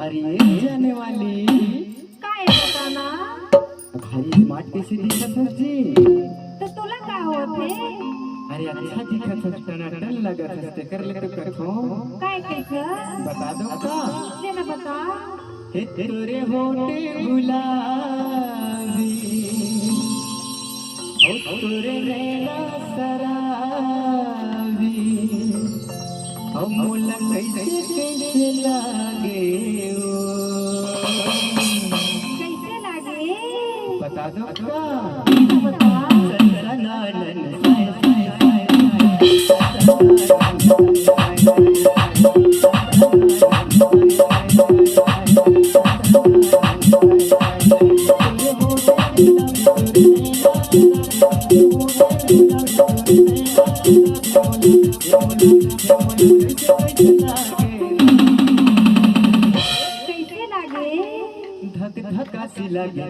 अरे जाने वाली काय बताना भारी स्मार्ट कैसे दिखत है जी? तो तुला काय होते? अरे अच्छा दिखत है, टनाटन लगत है, ते कर ले तो कथो काय कैसे बता दो का? देना बता। हे तोरे होठे गुलाबी और तोरे नैना सराबी और मोला कैसे कैसे लागे ओ कैसे लागे बता दो का? बता। धक धका सी लगे